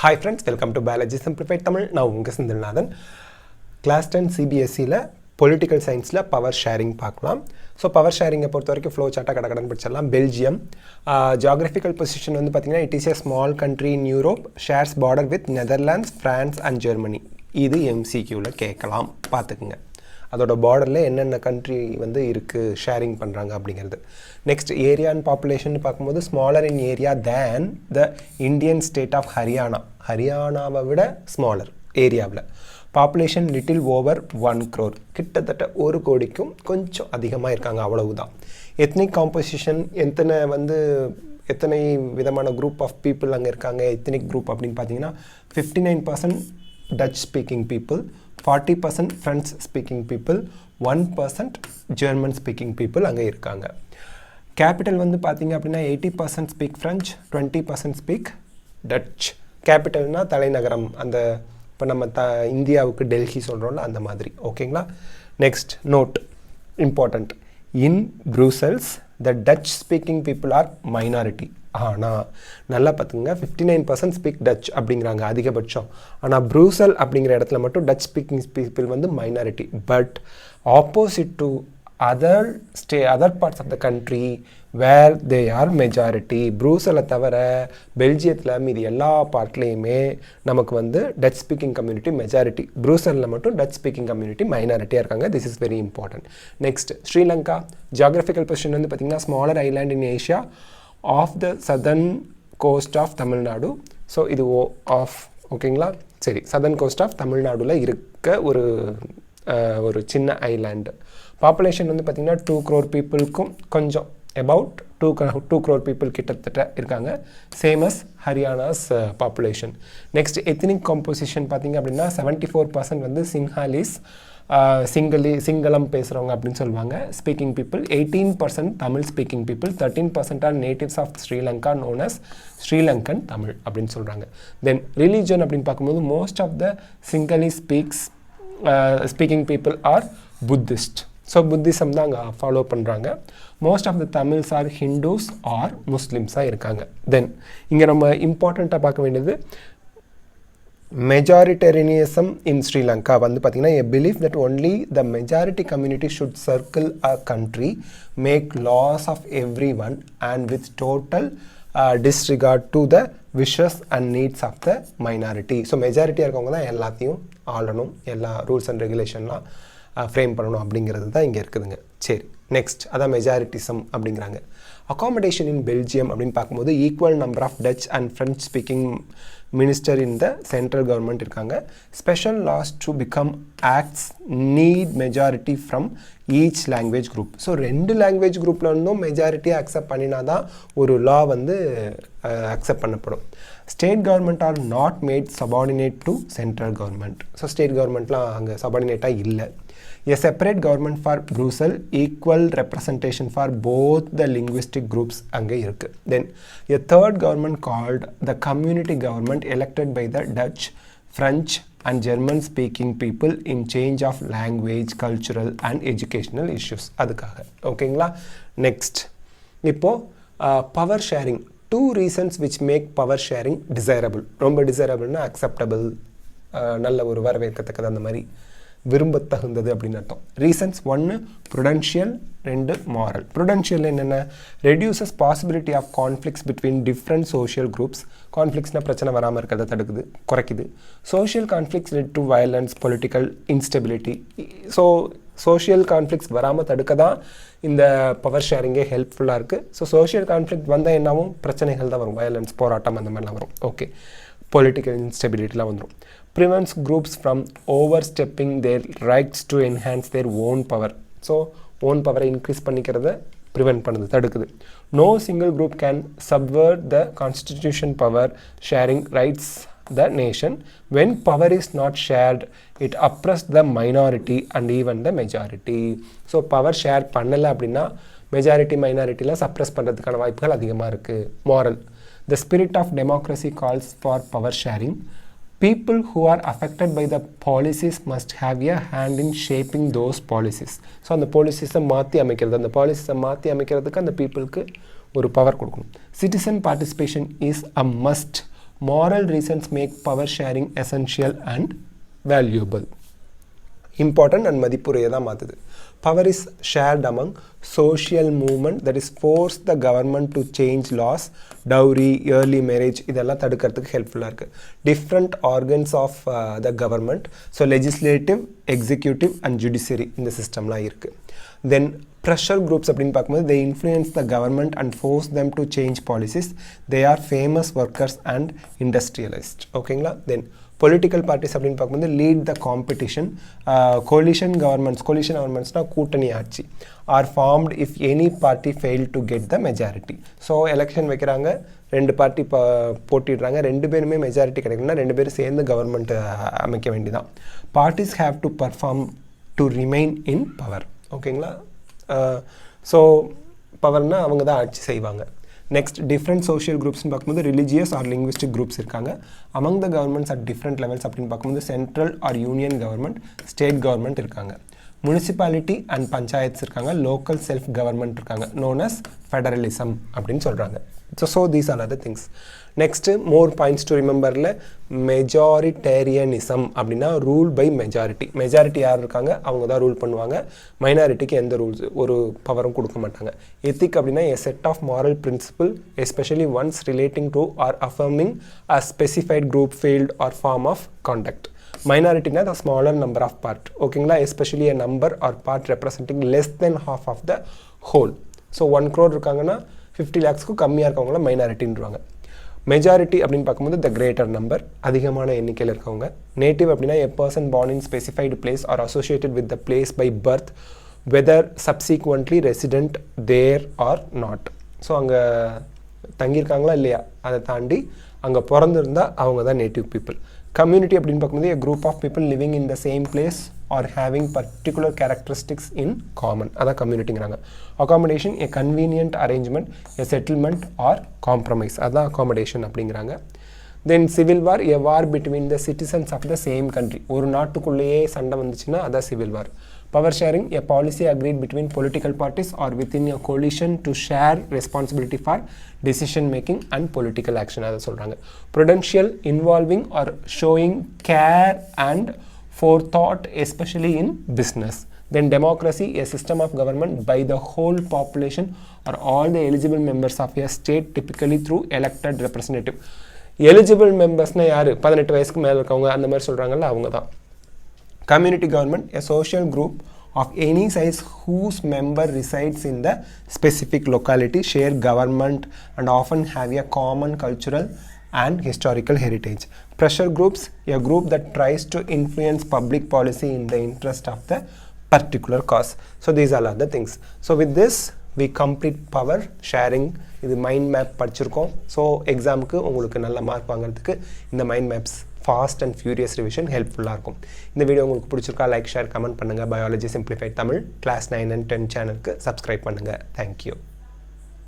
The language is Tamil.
Hi friends, welcome to Biology Simplified Tamil. நான் உங்கள் செந்தில்நாதன். கிளாஸ் 10 சிபிஎஸ்சியில் பொலிட்டிக்கல் சயின்ஸில் பவர் ஷேரிங் பார்க்கலாம். ஸோ பவர் ஷேரிங்கை பொறுத்த வரைக்கும் ஃப்ளோ சார்ட்டாக கடகடன்னு படிச்சிடலாம். பெல்ஜியம் ஜியாகிரபிக்கல் பொசிஷன் வந்து பார்த்திங்கன்னா it is a small country in Europe, shares border with Netherlands, France and Germany. இது எம்சிக்யூவில் கேட்கலாம், பார்த்துக்குங்க. அதோட பார்டரில் என்னென்ன கண்ட்ரி வந்து இருக்குது ஷேரிங் பண்ணுறாங்க அப்படிங்கிறது. நெக்ஸ்ட் ஏரியா அண்ட் பாப்புலேஷன் பார்க்கும்போது smaller in area than the Indian state of Haryana. ஹரியானாவை விட ஸ்மாலர் ஏரியாவில். பாப்புலேஷன் லிட்டில் ஓவர் 1 crore, கிட்டத்தட்ட 1 கோடிக்கும் கொஞ்சம் அதிகமாக இருக்காங்க, அவ்வளவுதான். எத்னிக் காம்போசிஷன் எத்தனை விதமான குரூப் ஆஃப் பீப்புள் அங்கே இருக்காங்க. எத்னிக் குரூப் அப்படின்னு பார்த்தீங்கன்னா 59% touch speaking people, 40% French speaking people, 1% German speaking people அங்கே இருக்காங்க. கேபிட்டல் வந்து பார்த்திங்க அப்படின்னா 80% ஸ்பீக் ஃப்ரெஞ்ச், 20% ஸ்பீக் டச். கேபிட்டல்னால் தலைநகரம், அந்த இப்போ நம்ம இந்தியாவுக்கு டெல்லி சொல்கிறோம்ல அந்த மாதிரி, ஓகேங்களா. Next note important, in Brussels the Dutch speaking people are minority. ஆனால் நல்லா பார்த்துங்க, 59% ஸ்பீக் டச் அப்படிங்கிறாங்க அதிகபட்சம். ஆனால் ப்ரூசல் அப்படிங்கிற இடத்துல மட்டும் டச் ஸ்பீக்கிங் பீப்புள் வந்து minority. But opposite to other parts of the country where they are majority. ப்ரூசலை தவிர பெல்ஜியத்தில் மீதி எல்லா பார்ட்லேயுமே நமக்கு வந்து டச் ஸ்பீக்கிங் கம்யூனிட்டி மெஜாரிட்டி. ப்ரூசலில் மட்டும் டச் ஸ்பீக்கிங் கம்யூனிட்டி மைனாரிட்டியாக இருக்காங்க. This is very important. Next Sri Lanka geographical position வந்து பார்த்திங்கன்னா smaller island in Asia of the southern coast of Tamil Nadu. So இது ஓகேங்களா. சரி, சதர்ன் கோஸ்ட் ஆஃப் தமிழ்நாடுல இருக்க ஒரு சின்ன ஐலாண்டு. பாப்புலேஷன் வந்து பார்த்திங்கன்னா 2 crore பீப்புளுக்கும் கொஞ்சம் அபவுட் 2 crore பீப்புள் கிட்டத்தட்ட இருக்காங்க. Same as Haryana's population. Next ethnic composition பார்த்திங்க அப்படின்னா 74% வந்து சிங்ஹாலிஸ், சிங்களம் பேசுகிறவங்க அப்படின்னு சொல்லுவாங்க speaking people. 18% Tamil speaking people, 13% are natives of Sri Lanka known as Sri Lankan Tamil அப்படின்னு சொல்கிறாங்க. தென் ரிலீஜன் அப்படின்னு பார்க்கும்போது most of the Sinhala speaking people are Buddhist. So Buddhism தான் அங்கே ஃபாலோ பண்ணுறாங்க. Most of the Tamils are Hindus are முஸ்லிம்ஸாக இருக்காங்க. தென் இங்கே நம்ம இம்பார்ட்டண்ட்டாக பார்க்க வேண்டியது மெஜாரிட்டேரியனிசம் இன் ஸ்ரீலங்கா வந்து பார்த்திங்கன்னா a belief that only the majority community should circle a country, make laws of everyone and with total disregard to the wishes and needs of the minority. So மெஜாரிட்டியாக இருக்கவங்க தான் எல்லாத்தையும் ஆளணும், எல்லா ரூல்ஸ் அண்ட் ரெகுலேஷன்லாம் ஃப்ரேம் பண்ணணும் அப்படிங்கிறது தான் இங்கே இருக்குதுங்க. சரி, நெக்ஸ்ட் அதான் மெஜாரிட்டிசம் அப்படிங்கிறாங்க. அகாமடேஷன் இன் பெல்ஜியம் அப்படின்னு பார்க்கும்போது equal number of Dutch and French speaking minister in the central government இருக்காங்க. Special laws to become acts need majority from each language group. So 2 language குரூப்பில் இருந்தும் மெஜாரிட்டியை அக்செப்ட் பண்ணினா தான் ஒரு லா வந்து அக்செப்ட் பண்ணப்படும். State government are not made subordinate to central government. So state கவர்மெண்ட்லாம் அங்கே சபார்டினேட்டாக இல்லை. A separate government for Brussels, equal representation for both the linguistic groups அங்கே இருக்குது. Then a third government called the community government elected by the Dutch, French and German speaking people in change of language, cultural and educational issues. அதுக்காக ஓகேங்களா. நெக்ஸ்ட் இப்போது power sharing. 2 reasons which make power sharing desirable. ரொம்ப டிசைரபிள்னா அக்செப்டபிள், நல்ல ஒரு வரவேற்கத்தக்கது, அந்த மாதிரி விரும்பத்தகுந்தது அப்படின்னு அர்த்தம். Reasons 1 prudential, 2 moral. ப்ருடென்ஷியல் என்னென்ன? Reduces possibility of conflicts between different social groups. கான்ஃப்ளிக்ஸ்னால் பிரச்சனை வராமல் இருக்கிறத தடுக்குது, குறைக்குது. Social conflicts led to violence, political instability. So social conflicts வராமல் தடுக்க தான் இந்த பவர் ஷேரிங்கே ஹெல்ப்ஃபுல்லாக இருக்குது. ஸோ சோஷியல் கான்ஃப்ளிக்ட் வந்தால் என்னாவும் பிரச்சனைகள் தான் வரும், வயலன்ஸ், போராட்டம் அந்த மாதிரிலாம் வரும். ஓகே, பொலிட்டிக்கல் இன்ஸ்டெபிலிட்டிலாம் வந்துடும். prevents groups from overstepping their rights to enhance their own power. So own பவரை இன்க்ரீஸ் பண்ணிக்கிறத ப்ரிவெண்ட் பண்ணுது, தடுக்குது. No single group can subvert the constitution power sharing rights the nation. When power is not shared, it oppresses the minority and even the majority. So power share பண்ணலை அப்படின்னா மெஜாரிட்டி மைனாரிட்டிலாம் சப்ரெஸ் பண்ணுறதுக்கான வாய்ப்புகள் அதிகமாக இருக்குது. Moral. The spirit of democracy calls for power sharing. People who are affected by the policies must have a hand in shaping those policies. So அந்த பாலிசிஸை மாற்றி அமைக்கிறது, அந்த பாலிசிஸை மாற்றி அமைக்கிறதுக்கு அந்த பீப்புளுக்கு ஒரு பவர் கொடுக்கணும். Citizen participation is a must moral reasons make power sharing essential and valuable. Important and மதிப்புரையை தான் மாற்றுது. Power is shared among social movement that is force the government to change laws, dowry, early marriage இதெல்லாம் தடுக்கிறதுக்கு ஹெல்ப்ஃபுல்லாக இருக்குது. Different organs of the government, so legislative, executive and judiciary இந்த சிஸ்டம்லாம் இருக்குது. Then pressure groups அப்படின்னு பார்க்கும்போது they influence the government and force them to change policies. They are famous workers and industrialists. ஓகேங்களா? Then political parties அப்படின்னு பார்க்கும்போது lead the competition. Coalition governmentsனா கூட்டணி ஆட்சி are formed if any party fail to get the majority. So election வைக்கிறாங்க, ரெண்டு பார்ட்டி போட்டிடுறாங்க, ரெண்டு பேருமே மெஜாரிட்டி கிடைக்கணும்னா ரெண்டு பேரும் சேர்ந்து கவர்மெண்ட் அமைக்க வேண்டியதான். Parties have to perform to remain in power. ஓகேங்களா? ஸோ பவர்னால் அவங்க தான் ஆட்சி செய்வாங்க. நெக்ஸ்ட் டிஃப்ரெண்ட் சோஷியல் குரூப்ஸ்னு பார்க்கும்போது ரிலிஜியஸ் ஆர் லிங்குவிஸ்டிக் குரூப்ஸ் இருக்காங்க. Among the governments at different levels அப்படின்னு பார்க்கும்போது central or union government, state government இருக்காங்க. முனிசிபாலிட்டி அண்ட் பஞ்சாயத்ஸ் இருக்காங்க. லோக்கல் செல்ஃப் கவர்மெண்ட் இருக்காங்க. நோன் அஸ் ஃபெடரலிசம் அப்படின்னு சொல்கிறாங்க. So these are other things. Next more points to ரிமெம்பரில் மெஜாரிட்டேரியனிசம் அப்படின்னா ரூல் பை மெஜாரிட்டி. மெஜாரிட்டி யார் இருக்காங்க அவங்க தான் ரூல் பண்ணுவாங்க. மைனாரிட்டிக்கு எந்த ரூல்ஸ் ஒரு பவரும் கொடுக்க மாட்டாங்க. எத்திக் அப்படின்னா a set of moral principle especially ones relating to or affirming a specified group field or form of conduct. மைனாரிட்டினா the smaller number of part. ஓகேங்களா? Especially a number or part representing less than half of the whole. So 1 crore இருக்காங்கன்னா 50 lakhsக்கு கம்மியாக இருக்கவங்கள மைனாரிட்டின்றாங்க. மெஜாரிட்டி அப்படின்னு பார்க்கும்போது த கிரேட்டர் நம்பர், அதிகமான எண்ணிக்கையில் இருக்கவங்க. நேட்டிவ் அப்படின்னா a person born in specified place or associated with the place by birth whether subsequently resident there or not. So அங்கே தங்கியிருக்காங்களா இல்லையா அதை தாண்டி அங்கே பிறந்திருந்தால் அவங்க தான் நேட்டிவ் பீப்புள். கம்யூனிட்டி அப்படின்னு பார்க்கும்போது a group of people living in the same place or having particular characteristics in common. அதான் கம்யூனிட்டிங்கிறாங்க. Accommodation a convenient arrangement, a settlement or compromise. அதான் அகாமடேஷன் அப்படிங்கிறாங்க. Then civil war a war between the citizens of the same country. ஒரு நாட்டுக்குள்ளேயே சண்டை வந்துச்சுன்னா அதான் civil war. Power sharing a policy agreed between political parties or within a coalition to share responsibility for decision making and political action. அதை சொல்கிறாங்க. Prudential involving or showing care and forethought especially in business. Then democracy a system of government by the whole population or all the eligible members of a state typically through elected representative. Eligible membersனால் யார்? 18 வயசுக்கு மேலே இருக்கவங்க அந்த மாதிரி சொல்கிறாங்கல்ல அவங்க தான். Community government a social group of any size whose member resides in the specific locality, share government and often have a common cultural and historical heritage. Pressure groups a group that tries to influence public policy in the interest of the particular cause. So these are the things. So with this we complete power sharing. இது மைண்ட் மேப் படிச்சிருக்கோம். ஸோ எக்ஸாமுக்கு உங்களுக்கு நல்ல மார்க் வாங்குறதுக்கு இந்த mind maps fast and furious revision ஹெல்ப்ஃபுல்லாக இருக்கும். இந்த வீடியோ உங்களுக்கு பிடிச்சிருக்கா லைக் ஷேர் கமெண்ட் பண்ணுங்கள். Biology simplified Tamil class 9 and 10 சேனலுக்கு சப்ஸ்கிரைப் பண்ணுங்கள். தேங்க்யூ.